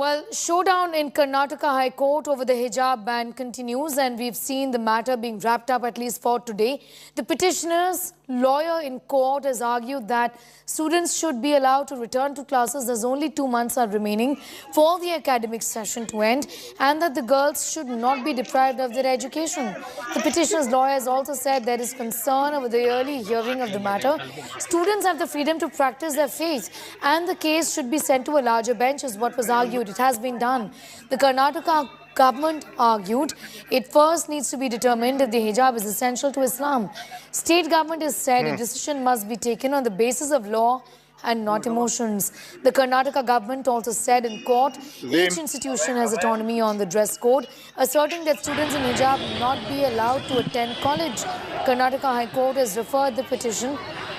Well, showdown in Karnataka High Court over the hijab ban continues, and we've seen the matter being wrapped up at least for today. The petitioners' lawyer in court has argued that students should be allowed to return to classes as only 2 months are remaining for the academic session to end, and that the girls should not be deprived of their education. The petitioners' lawyer has also said there is concern over the early hearing of the matter. Students have the freedom to practice their faith, and the case should be sent to a larger bench, is what was argued. It has been done. The Karnataka government argued it first needs to be determined if the hijab is essential to Islam. State government has said a decision must be taken on the basis of law and not emotions. The Karnataka government also said in court each institution has autonomy on the dress code, asserting that students in hijab will not be allowed to attend college. Karnataka High Court has referred the petition,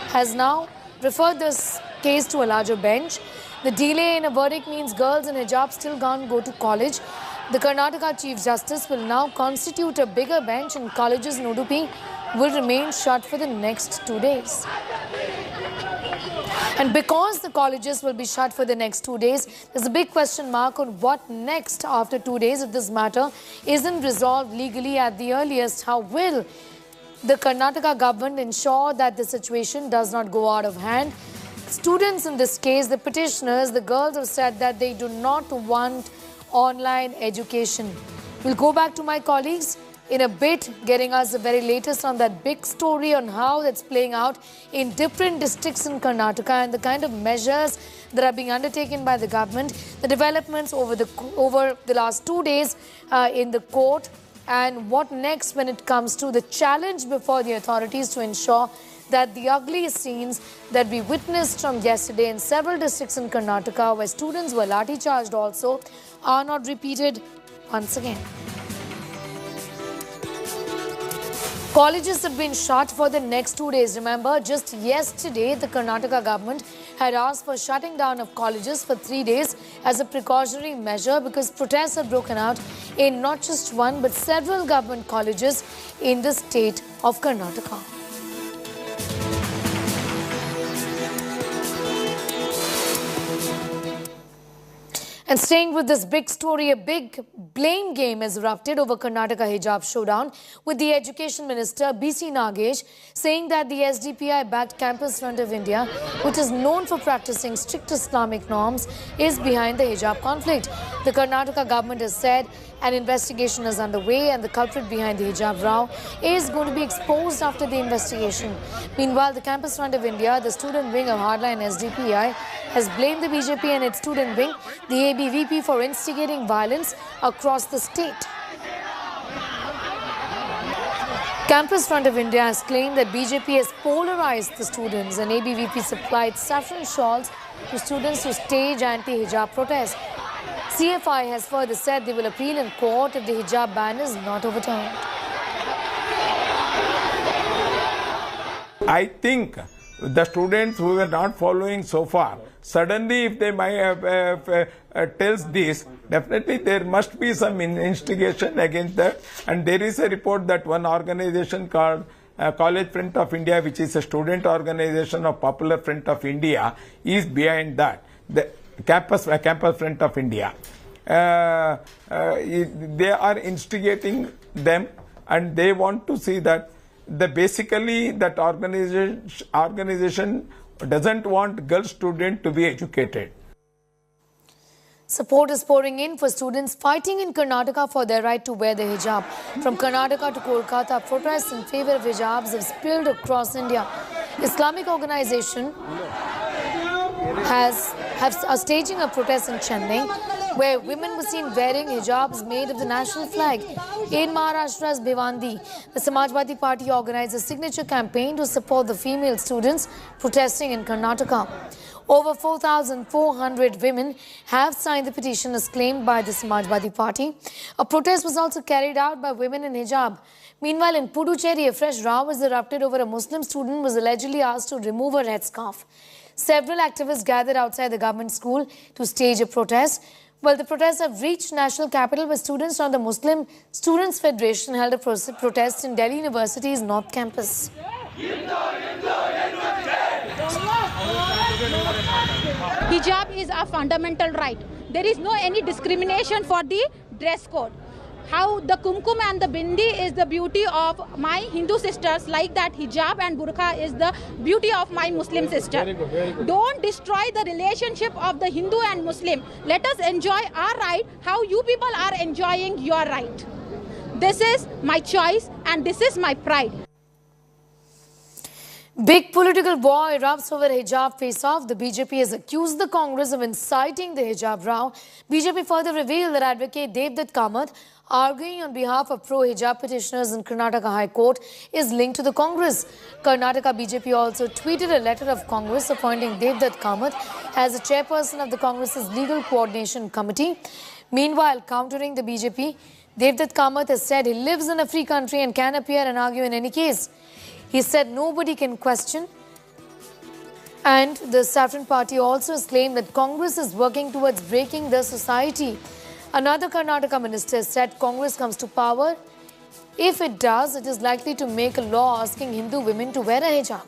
has now referred this case to a larger bench. The delay in a verdict means girls in hijab still can't go to college. The Karnataka Chief Justice will now constitute a bigger bench, and colleges in Udupi will remain shut for the next 2 days. And because the colleges will be shut for the next 2 days, there's a big question mark on what next after 2 days if this matter isn't resolved legally at the earliest. How will the Karnataka government ensure that the situation does not go out of hand? Students in this case, the petitioners, the girls have said that they do not want online education. We'll go back to my colleagues in a bit, getting us the very latest on that big story on how that's playing out in different districts in Karnataka and the kind of measures that are being undertaken by the government, the developments over the last 2 days in the court, and what next when it comes to the challenge before the authorities to ensure that the ugly scenes that we witnessed from yesterday in several districts in Karnataka, where students were lathi charged also, are not repeated once again. Colleges have been shut for the next 2 days. Remember, just yesterday, the Karnataka government had asked for shutting down of colleges for 3 days as a precautionary measure because protests have broken out in not just one but several government colleges in the state of Karnataka. And staying with this big story, a big blame game has erupted over Karnataka Hijab Showdown, with the Education Minister B.C. Nagesh saying that the SDPI-backed Campus Front of India, which is known for practicing strict Islamic norms, is behind the hijab conflict. The Karnataka government has said an investigation is underway and the culprit behind the hijab row is going to be exposed after the investigation. Meanwhile, the Campus Front of India, the student wing of hardline SDPI, has blamed the BJP and its student wing, the ABVP, for instigating violence across the state. Campus Front of India has claimed that BJP has polarized the students, and ABVP supplied saffron shawls to students to stage anti-hijab protests. CFI has further said they will appeal in court if the hijab ban is not overturned. I think the students who were not following so far, suddenly if they might have tells this, definitely there must be some instigation against that. And there is a report that one organization called College Front of India, which is a student organization of Popular Front of India, is behind that. The Campus Front of India. They are instigating them, and they want to see that basically that organization doesn't want girl student to be educated. Support is pouring in for students fighting in Karnataka for their right to wear the hijab. From Karnataka to Kolkata, protests in favor of hijabs have spilled across India. Islamic organization are staging a protest in Chennai, where women were seen wearing hijabs made of the national flag. In Maharashtra's Bhiwandi, the Samajwadi Party organized a signature campaign to support the female students protesting in Karnataka. Over 4,400 women have signed the petition as claimed by the Samajwadi Party. A protest was also carried out by women in hijab. Meanwhile, in Puducherry, a fresh row was erupted over a Muslim student who was allegedly asked to remove her headscarf. Several activists gathered outside the government school to stage a protest. Well, the protests have reached national capital, where students from the Muslim Students Federation held a protest in Delhi University's North Campus. Hijab is a fundamental right. there is no any discrimination for the dress code. How the kumkum and the bindi is the beauty of my Hindu sisters, like that hijab and burqa is the beauty of my Muslim sister. Very good, very good. Don't destroy the relationship of the Hindu and Muslim. Let us enjoy our right how you people are enjoying your right. This is my choice and this is my pride. Big political war erupts over hijab face-off. The BJP has accused the Congress of inciting the hijab row. BJP further revealed that Advocate Devadatt Kamat, arguing on behalf of pro-hijab petitioners in Karnataka High Court, is linked to the Congress. Karnataka BJP also tweeted a letter of Congress appointing Devadatt Kamat as the chairperson of the Congress's Legal Coordination Committee. Meanwhile, countering the BJP, Devadatt Kamat has said he lives in a free country and can appear and argue in any case. He said nobody can question. And the Saffron Party also has claimed that Congress is working towards breaking the society. Another Karnataka minister said Congress comes to power. If it does, it is likely to make a law asking Hindu women to wear a hijab.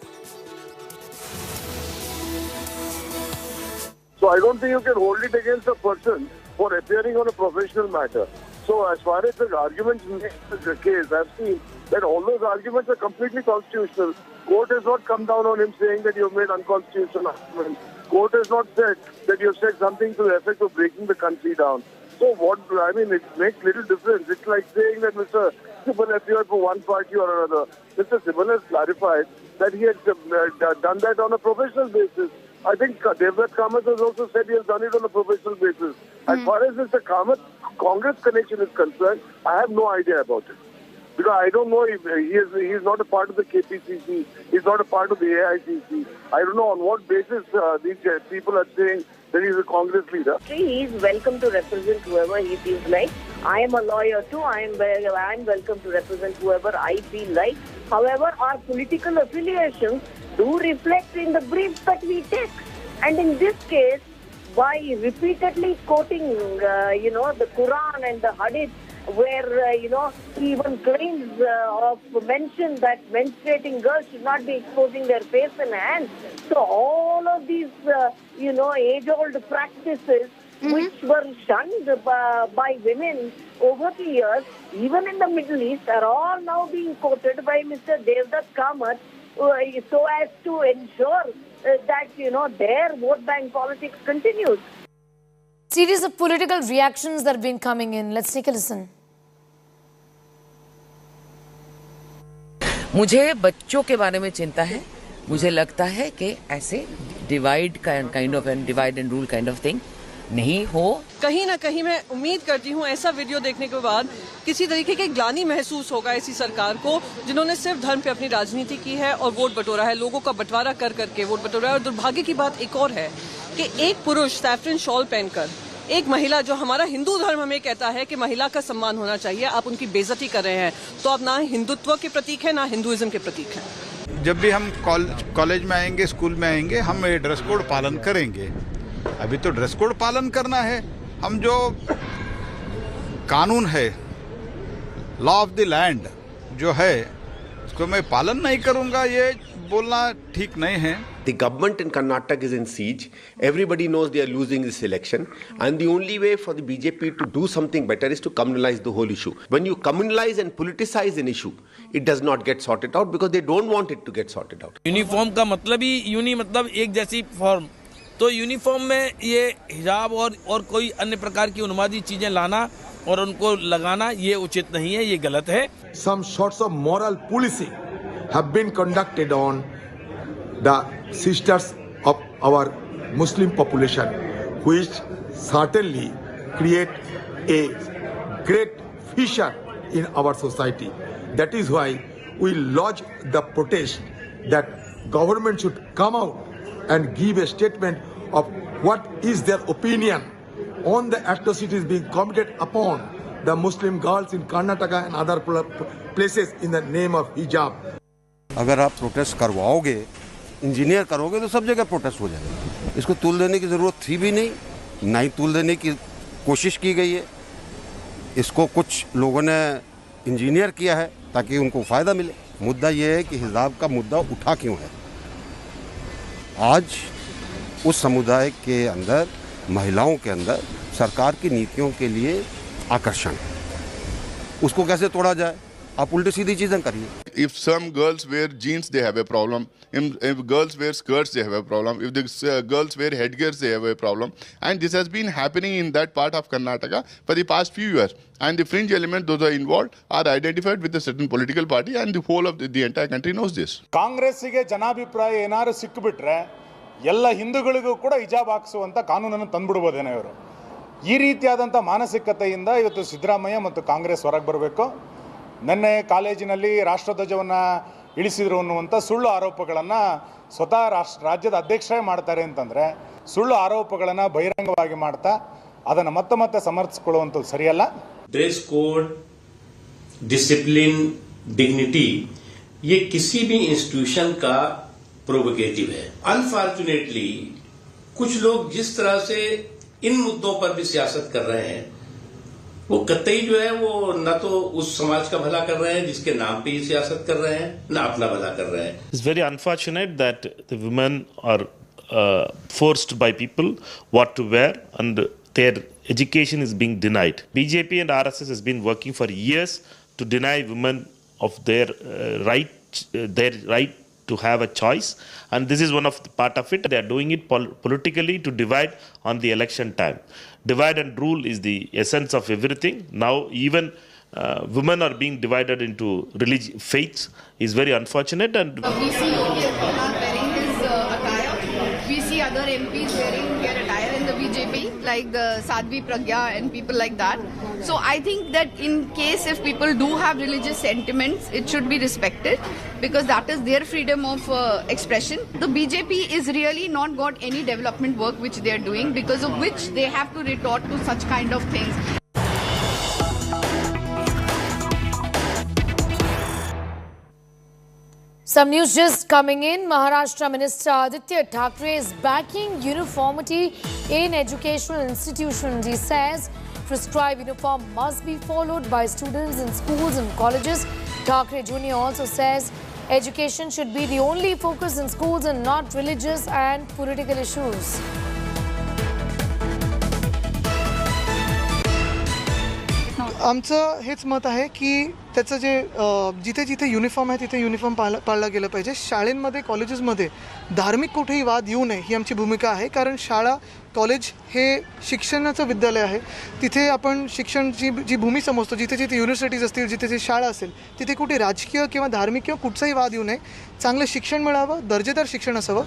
So I don't think you can hold it against a person for appearing on a professional matter. So as far as the arguments make the case, I've seen that all those arguments are completely constitutional. Court has not come down on him saying that you've made unconstitutional arguments. Court has not said that you've said something to the effect of breaking the country down. So what, I mean, it makes little difference. It's like saying that Mr. Sibal appeared for one party or another. Mr. Sibal has clarified that he had done that on a professional basis. I think Devadatt Kamat has also said he has done it on a professional basis. As far as Mr. Kamat Congress connection is concerned, I have no idea about it. Because I don't know if he is not a part of the KPCC, he's not a part of the AICC. I don't know on what basis these people are saying that he's a Congress leader. He is welcome to represent whoever he feels like. I am a lawyer too. I am welcome to represent whoever I feel like. However, our political affiliations do reflect in the briefs that we take. And in this case, by repeatedly quoting, the Quran and the Hadith, where, he even claims mention that menstruating girls should not be exposing their face and hands. So all of these, age-old practices which were shunned by women over the years, even in the Middle East, are all now being quoted by Mr. Devadatt Kamat so as to ensure that, their vote bank politics continues. Series of political reactions that have been coming in. Let's take a listen. मुझे बच्चों के बारे में चिंता है. मुझे लगता है कि ऐसे divide and rule kind of thing नहीं हो. कहीं ना कहीं मैं उम्मीद करती हूँ ऐसा वीडियो देखने के बाद किसी तरीके की ग्लानि महसूस होगा ऐसी सरकार को जिन्होंने सिर्फ धर्म पे अपनी राजनीति की है और वोट बटोरा है, लोगों का बंटवारा कर करके वोट बटोरा है. और दुर्भाग्य की बात एक और है कि एक पुरुष सैफरन शॉल पहनकर एक महिला, जो हमारा हिंदू धर्म हमें कहता है कि महिला का सम्मान होना चाहिए, आप उनकी बेइज्जती कर रहे हैं. तो आप ना हिंदुत्व के प्रतीक है ना हिंदुइज्म के प्रतीक है. जब भी हम कॉलेज में आएंगे, स्कूल में आएंगे, हम ड्रेस कोड पालन करेंगे. अभी तो ड्रेस कोड पालन करना है. हम जो कानून है, लॉ ऑफ द लैंड जो है, उसको मैं पालन नहीं करूंगा, ये बोलना ठीक नहीं है. The government in Karnataka is in siege. Everybody knows they are losing this election. And the only way for the BJP to do something better is to communalize the whole issue. When you communalize and politicize an issue, it does not get sorted out because they don't want it to get sorted out. Uniform का मतलब ही मतलब एक जैसी form. तो uniform में ये हिजाब और कोई अन्य प्रकार की उन्मादी चीजें लाना और उनको लगाना ये उचित नहीं है, ये गलत है. Some sorts of moral policing have been conducted on the sisters of our Muslim population, which certainly create a great fissure in our society. That is why we lodge the protest that government should come out and give a statement of what is their opinion on the atrocities being committed upon the Muslim girls in Karnataka and other places in the name of hijab. अगर आप protest करवाओगे, engineer करोगे तो सब जगह protest हो जाएगा. इसको तूल देने की ज़रूरत थी भी नहीं, ना ही तूल देने की कोशिश की गई है. इसको कुछ लोगों ने इंजीनियर किया है ताकि उनको फ़ायदा मिले. मुद्दा ये है कि हिजाब का मुद्दा उठा क्यों है. आज उस समुदाय के अंदर महिलाओं के अंदर सरकार की नीतियों के लिए आकर्षण, उसको कैसे तोड़ा जाए, आप उल्टी सीधी चीजें करिए. If some girls wear jeans, they have a problem. If girls wear skirts, they have a problem. If the girls wear headgears, they have a problem. And this has been happening in that part of Karnataka for the past few years. And the fringe elements, those are involved, are identified with a certain political party, and the whole of the entire country knows this. ಕಾಂಗ್ರೆಸ್ಸಿಗೆ ಜನಾಭಿಪ್ರಾಯ ಏನಾದ್ರು ಸಿಕ್ಕಿಬಿಟ್ರೆ ಎಲ್ಲ ಹಿಂದೂಗಳಿಗೂ ಕೂಡ ಹಿಜಾಬ್ ಹಾಕಿಸುವಂತ ಕಾನೂನನ್ನು ತಂದುಬಿಡಬಹುದೇನೋ ಇವರು. ಈ ರೀತಿಯಾದಂಥ ಮಾನಸಿಕತೆಯಿಂದ ಇವತ್ತು ಸಿದ್ದರಾಮಯ್ಯ ಮತ್ತು ಕಾಂಗ್ರೆಸ್ ಹೊರಗೆ ಬರಬೇಕು. ನಿನ್ನೆ ಕಾಲೇಜಿನಲ್ಲಿ ರಾಷ್ಟ್ರಧ್ವಜವನ್ನು ಇಳಿಸಿದ್ರು ಅನ್ನುವಂಥ ಸುಳ್ಳು ಆರೋಪಗಳನ್ನು ಸ್ವತಃ ರಾಜ್ಯದ ಅಧ್ಯಕ್ಷರೇ ಮಾಡ್ತಾರೆ ಅಂತಂದರೆ, ಸುಳ್ಳು ಆರೋಪಗಳನ್ನು ಬಹಿರಂಗವಾಗಿ ಮಾಡ್ತಾ ಅದನ್ನು ಮತ್ತೆ ಮತ್ತೆ ಸಮರ್ಥಿಸಿಕೊಳ್ಳುವಂಥದ್ದು ಸರಿಯಲ್ಲ. ड्रेस कोड, डिसिप्लिन, डिग्निटी, ये किसी भी इंस्टीट्यूशन का प्रोवोकेटिव है. अनफॉर्चुनेटली कुछ लोग जिस तरह से इन मुद्दों पर भी सियासत कर रहे हैं, वो कतई जो है वो न तो उस समाज का भला कर रहे हैं जिसके नाम पे ही सियासत कर रहे हैं, न अपना भला कर रहे हैं. It's very unfortunate that the women are forced by people what to wear, and their education is being denied. BJP and RSS has been working for years to deny women of their right to have a choice, and this is one of the part of it. They are doing it politically to divide on the election time. Divide and rule is the essence of everything. Now even women are being divided into religious faiths is very unfortunate. And we see Yogi Adityanath wearing his attire. We see other MPs wearing their attire in the BJP, like the Sadhvi Pragya and people like that. So I think that in case if people do have religious sentiments, it should be respected, because that is their freedom of expression. The BJP is really not got any development work which they are doing, because of which they have to retort to such kind of things. Some news just coming in. Maharashtra Minister Aditya Thackeray is backing uniformity in educational institutions. He says prescribed uniform must be followed by students in schools and colleges. Thackeray Jr. also says education should be the only focus in schools and not religious and political issues. आमचं हेच मत आहे की त्याचं जे जिथे जिथे uniform आहे तिथे uniform पाळला गेलं पाहिजे. शाळेंमध्ये कॉलेजेसमध्ये धार्मिक कुठेही वाद येऊ नये ही आमची भूमिका आहे, कारण शाळा कॉलेज हे शिक्षणाचं विद्यालय आहे. तिथे आपण शिक्षणाची जी भूमी समजतो, जिथे जिथे युनिव्हर्सिटीज असतील, जिथे जिथे शाळा असेल, तिथे कुठे राजकीय किंवा धार्मिक किंवा कुठचाही वाद येऊ नये. चांगलं शिक्षण मिळावं, दर्जेदार शिक्षण असावं.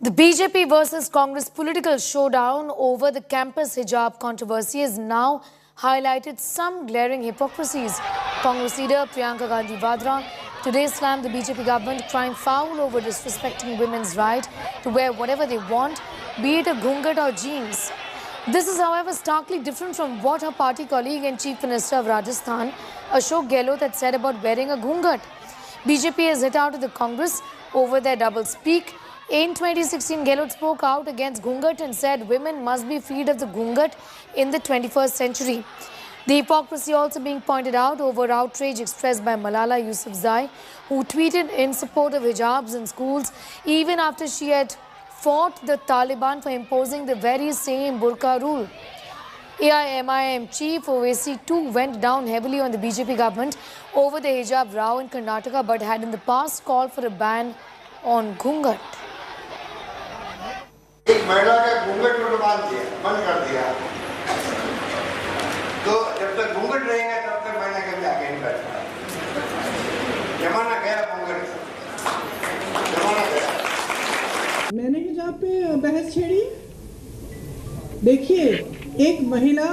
The BJP versus Congress political showdown over the campus hijab controversy has now highlighted some glaring hypocrisies. Congress leader Priyanka Gandhi Vadra today slammed the BJP government crying foul over disrespecting women's right to wear whatever they want, be it a ghungat or jeans. This is, however, starkly different from what her party colleague and Chief Minister of Rajasthan, Ashok Gehlot, had said about wearing a ghungat. BJP has hit out at the Congress over their double speak. In 2016, Gehlot spoke out against ghungat and said women must be freed of the ghungat in the 21st century. The hypocrisy also being pointed out over outrage expressed by Malala Yousafzai, who tweeted in support of hijabs in schools even after she had fought the Taliban for imposing the very same burqa rule. AIMIM chief OAC too went down heavily on the BJP government over the hijab row in Karnataka, but had in the past called for a ban on ghungat. एक महिला का घूंघट बंद कर दिया, तो जब तक घूंघट रहेगा तब तक महिला कभी आगे नहीं बढ़ पाएगी. जमाना गया घूंघट, जमाना गया. मैंने हिजाब पे बहस छेड़ी. देखिए, एक महिला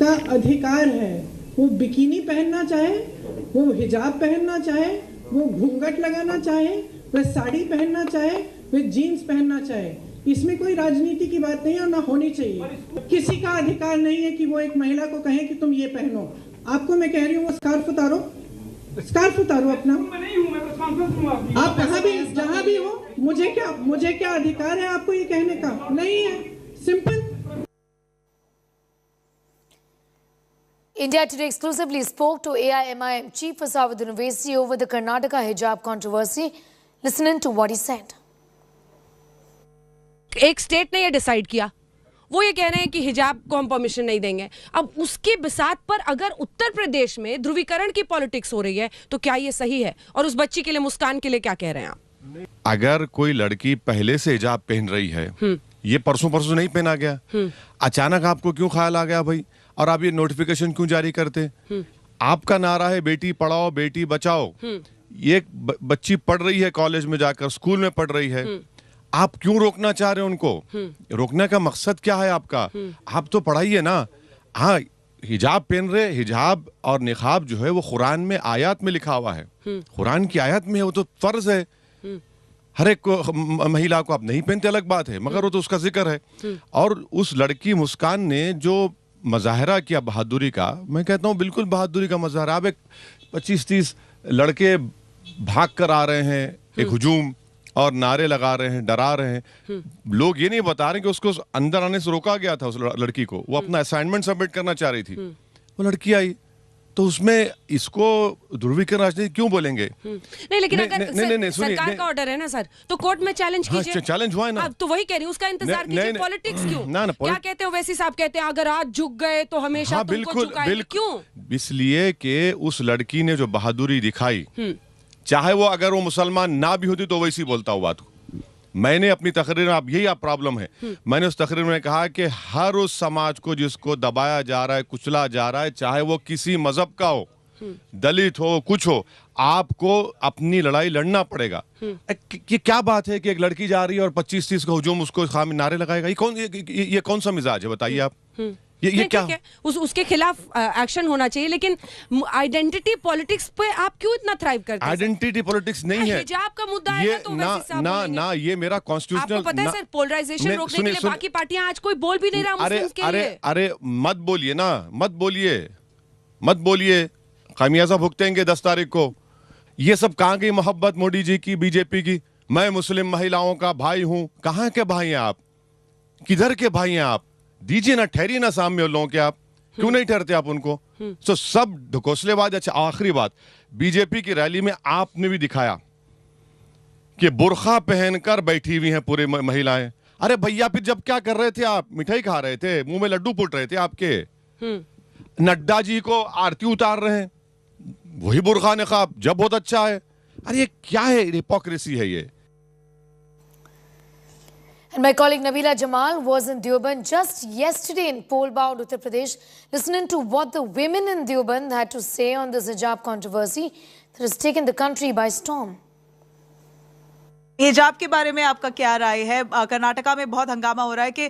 का अधिकार है, वो बिकिनी पहनना चाहे, वो हिजाब पहनना चाहे, वो घूंघट लगाना चाहे, वह साड़ी पहनना चाहे, वह जीन्स पहनना चाहे. इसमें कोई राजनीति की बात नहीं है और ना होनी चाहिए. किसी का अधिकार नहीं है कि वो एक महिला को कहे कि तुम ये पहनो. आपको मैं कह रही हूँ वो स्कार्फ उतारो अपना. आप कहाँ भी जहाँ भी हो, मुझे क्या अधिकार है आपको ये कहने का? नहीं है. Simple. India Today exclusively spoke to AIMIM Chief Asauddin Owaisi over the Karnataka hijab controversy. Listen in to what he said. एक स्टेट ने ये डिसाइड किया, वो ये कह रहे हैं कि हिजाब को हम परमिशन नहीं देंगे। अब उसकी बिसात पर अगर उत्तर प्रदेश में ध्रुवीकरण की पॉलिटिक्स हो रही है तो क्या ये सही है? और उस बच्ची के लिए, मुस्कान के लिए क्या कह रहे हैं आप? अगर कोई लड़की पहले से हिजाब पहन रही है, ये परसों नहीं पहना गया, अचानक आपको क्यों ख्याल आ गया भाई? और आप ये नोटिफिकेशन क्यों जारी करते? आपका नारा है बेटी पढ़ाओ बेटी बचाओ। ये बच्ची पढ़ रही है, कॉलेज में जाकर स्कूल में पढ़ रही है, आप क्यों रोकना चाह रहे हो उनको? रोकने का मकसद क्या है आपका? आप तो पढ़ाइए ना। हाँ, हिजाब पहन रहे, हिजाब और निकाब जो है वो कुरान में आयत में लिखा हुआ है, कुरान की आयत में है, वो तो फर्ज है। हर एक महिला को आप नहीं पहनते अलग बात है, मगर वो तो उसका जिक्र है। और उस लड़की मुस्कान ने जो मजाहरा किया बहादुरी का, मैं कहता हूँ बिल्कुल बहादुरी का मजाहरा। अब एक 25-30 लड़के भाग कर आ रहे हैं, एक हुजूम, और नारे लगा रहे हैं, डरा रहे हैं। लोग ये नहीं बता रहे कि उसको अंदर आने से रोका गया था। उस लड़की को, वो अपना असाइनमेंट सबमिट करना चाह रही थी, वो लड़की आई, तो उसमें इसको ध्रुवीकरण राजनीति क्यों बोलेंगे? नहीं, लेकिन अगर सरकार का ऑर्डर है ना सर, तो कोर्ट में चैलेंज कीजिए। चैलेंज हुआ है ना, तो वही कह रही हूँ, उसका इंतजार कीजिए। पॉलिटिक्स क्यों? क्या कहते हैं वैसी साहब कहते हैं, अगर आज झुक गए तो हमेशा तुमको झुकाएंगे। क्यों? इसलिए कि उस लड़की ने जो बहादुरी दिखाई, चाहे वो अगर वो मुसलमान ना भी होती तो वैसी बोलता हुआ बात। मैंने अपनी तकरीर में, अब यही प्रॉब्लम है, मैंने उस तकरीर में कहा कि हर उस समाज को जिसको दबाया जा रहा है, कुचला जा रहा है, चाहे वो किसी मजहब का हो, दलित हो, कुछ हो, आपको अपनी लड़ाई लड़ना पड़ेगा। ये क्या बात है कि एक लड़की जा रही है और 25-30 का हुजूम उसको खामी नारे लगाएगा? ये कौन सा मिजाज है बताइए आप? ये क्या है? उसके खिलाफ एक्शन होना चाहिए, लेकिन आइडेंटिटी पॉलिटिक्स पे आप क्यों इतना थ्राइव करते हैं? आइडेंटिटी पॉलिटिक्स नहीं है, हिजाब का मुद्दा है तो ना ये मेरा कॉन्स्टिट्यूशनल। आपको पता है सर, पोलराइजेशन रोकने के लिए बाकी पार्टियां आज कोई बोल भी नहीं रहा मुस्लिम्स के लिए। अरे मत बोलिए ना, मत बोलिए, खामियाजा भुगतेंगे 10 तारीख को। ये सब कहाँ गई मोहब्बत मोदी जी की, बीजेपी की? मैं मुस्लिम महिलाओं का भाई हूँ। कहाँ के भाई हैं आप? किधर के भाई हैं आप? दीजिए ना, ठहरिए ना सामने लोगों के। आप क्यों नहीं ठहरते आप उनको? तो सब ढकोसलेबाज। अच्छा, आखिरी बात, बीजेपी की रैली में आपने भी दिखाया कि बुर्खा पहनकर बैठी हुई हैं पूरे महिलाएं। अरे भैया, फिर जब क्या कर रहे थे आप? मिठाई खा रहे थे, मुंह में लड्डू पुट रहे थे आपके। नड्डा जी को आरती उतार रहे हैं, वही बुर्खा निकाब, जब बहुत अच्छा है। अरे ये क्या है? हिपोक्रेसी है ये। And my colleague Nabila Jamal was in Deoband just yesterday in Polbaud, Uttar Pradesh, listening to what the women in Deoband had to say on this hijab controversy that has taken the country by storm. हिजाब के बारे में आपका क्या राय है? कर्नाटका में बहुत हंगामा हो रहा है कि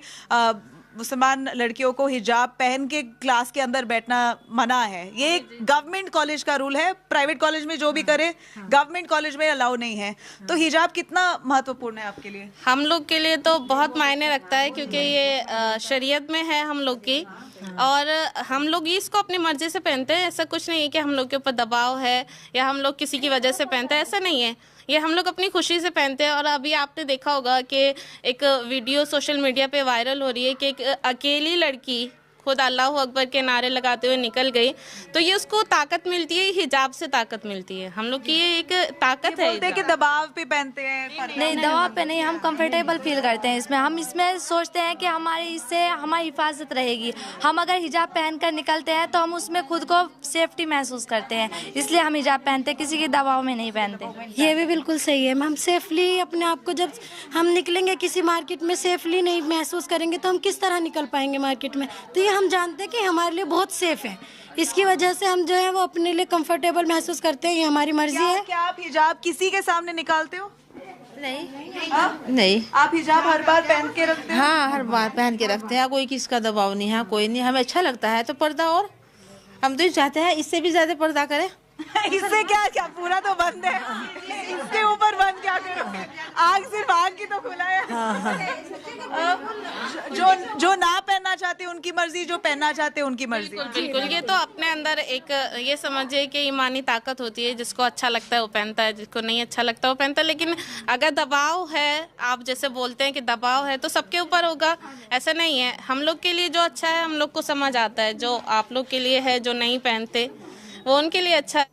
मुसलमान लड़कियों को हिजाब पहन के क्लास के अंदर बैठना मना है। ये एक गवर्नमेंट कॉलेज का रूल है, प्राइवेट कॉलेज में जो भी करे, गवर्नमेंट कॉलेज में अलाउ नहीं है। तो हिजाब कितना महत्वपूर्ण है आपके लिए? हम लोग के लिए तो बहुत मायने रखता है, क्योंकि ये शरीयत में है हम लोग की, और हम लोग इसको अपनी मर्जी से पहनते हैं। ऐसा कुछ नहीं है कि हम लोग के ऊपर दबाव है या हम लोग किसी की वजह से पहनते हैं, ऐसा नहीं है। ये हम लोग अपनी खुशी से पहनते हैं। और अभी आपने देखा होगा कि एक वीडियो सोशल मीडिया पे वायरल हो रही है कि एक अकेली लड़की खुद अल्लाह अकबर के नारे लगाते हुए निकल गई, तो ये उसको ताकत मिलती है, हिजाब से ताकत मिलती है। हम लोग की ये एक ताकत है। बोलते कि दबाव पे पहनते हैं, नहीं दबाव पे नहीं, हम कंफर्टेबल फील करते हैं इसमें। हम इसमें सोचते हैं कि हमारी इससे हमारी हिफाजत रहेगी। हम अगर हिजाब पहनकर निकलते हैं तो हम उसमें खुद को सेफ्टी महसूस करते हैं, इसलिए हम हिजाब पहनते हैं, किसी के दबाव में नहीं पहनते। ये भी बिल्कुल सही है। हम सेफली अपने आप को, जब हम निकलेंगे किसी मार्केट में सेफली नहीं महसूस करेंगे तो हम किस तरह निकल पाएंगे मार्केट में? तो हम जानते हैं कि हमारे लिए बहुत सेफ है, इसकी वजह से हम जो है वो अपने लिए कंफर्टेबल महसूस करते हैं। ये हमारी मर्जी है। क्या आप हिजाब किसी के सामने निकालते हो? नहीं। आप हिजाब हर बार पहन के रखते हैं? हाँ, हर बार पहन के रखते हैं। कोई किसका दबाव नहीं है, कोई नहीं। हमें अच्छा लगता है तो पर्दा, और हम तो चाहते हैं इससे भी ज्यादा पर्दा करें। इससे क्या पूरा तो बंद है, इसके ऊपर बंद क्या करोगे? आग सिर्फ आग की तो खुला है। जो ना पहनना चाहते उनकी मर्जी, जो पहनना चाहते उनकी मर्जी। बिल्कुल। ये तो अपने अंदर एक ये समझिए कि ईमानी ताकत होती है। जिसको अच्छा लगता है वो पहनता है, जिसको नहीं अच्छा लगता वो पहनता है। लेकिन अगर दबाव है, आप जैसे बोलते हैं कि दबाव है, तो सबके ऊपर होगा, ऐसा नहीं है। हम लोग के लिए जो अच्छा है हम लोग को समझ आता है, जो आप लोग के लिए है जो नहीं पहनते वो उनके लिए अच्छा है।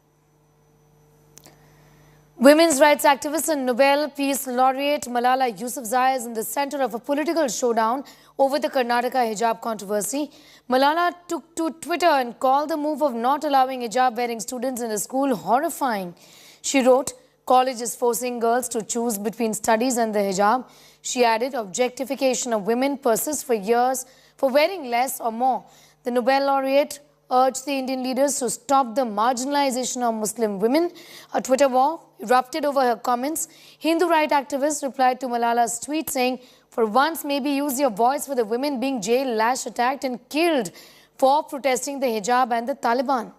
Women's rights activist and Nobel Peace Laureate Malala Yousafzai is in the center of a political showdown over the Karnataka hijab controversy. Malala took to Twitter and called the move of not allowing hijab-wearing students in the school horrifying. She wrote, "College is forcing girls to choose between studies and the hijab." She added, "Objectification of women persists for years for wearing less or more." The Nobel laureate urged the Indian leaders to stop the marginalization of Muslim women. A Twitter war erupted over her comments. Hindu rights activists replied to Malala's tweet saying, "For once, maybe use your voice for the women being jailed, lashed, attacked and killed for protesting the hijab and the Taliban."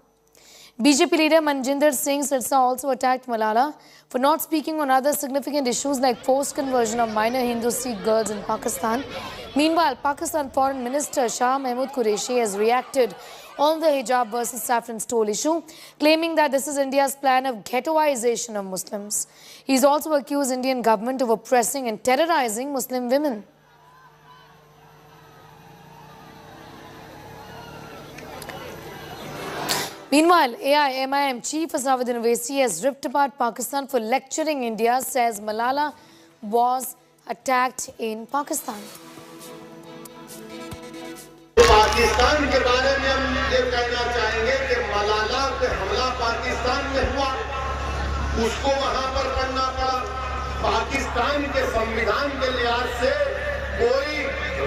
BJP leader Manjinder Singh Sirsa also attacked Malala for not speaking on other significant issues like forced conversion of minor Hindu Sikh girls in Pakistan. Meanwhile, Pakistan Foreign Minister Shah Mahmood Qureshi has reacted on the hijab versus saffron stole issue, claiming that this is India's plan of ghettoization of Muslims. He's also accused Indian government of oppressing and terrorizing Muslim women. Meanwhile, AIMIM Chief Asaduddin Owaisi has ripped apart Pakistan for lecturing India, says Malala was attacked in Pakistan. Pakistan के बारे में हम ये कहना चाहेंगे कि मलाला पे हमला पाकिस्तान में हुआ, उसको वहां पर करना पड़ा। पाकिस्तान के संविधान के लिहाज से कोई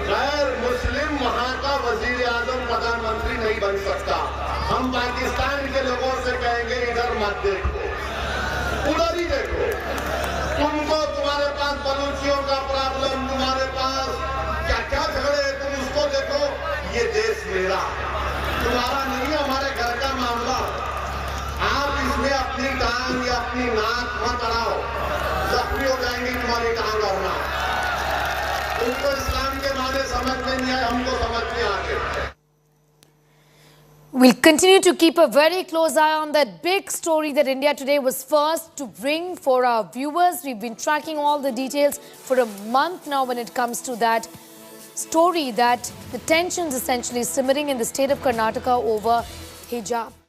गैर मुस्लिम वहां का वजीर आजम प्रधानमंत्री नहीं बन सकता। हम पाकिस्तान के लोगों से कहेंगे इधर मत देखो, उधर ही देखो। तुमको तुम्हारे पास बलूचियों का प्रॉब्लम, तुम्हारे पास क्या क्या झगड़े, तुम उसको देखो। ये देश मेरा, तुम्हारा नहीं है, हमारे घर का मामला। आप इसमें अपनी टांग या अपनी नाक मत अड़ाओ, जख्मी हो जाएंगी तुम्हारी टांग और नाक। तुमको इस्लाम के बारे समझ में नहीं आए, हमको समझ में आ गए। We'll continue to keep a very close eye on that big story that India Today was first to bring for our viewers. We've been tracking all the details for a month now when it comes to that story, that the tensions essentially simmering in the state of Karnataka over hijab.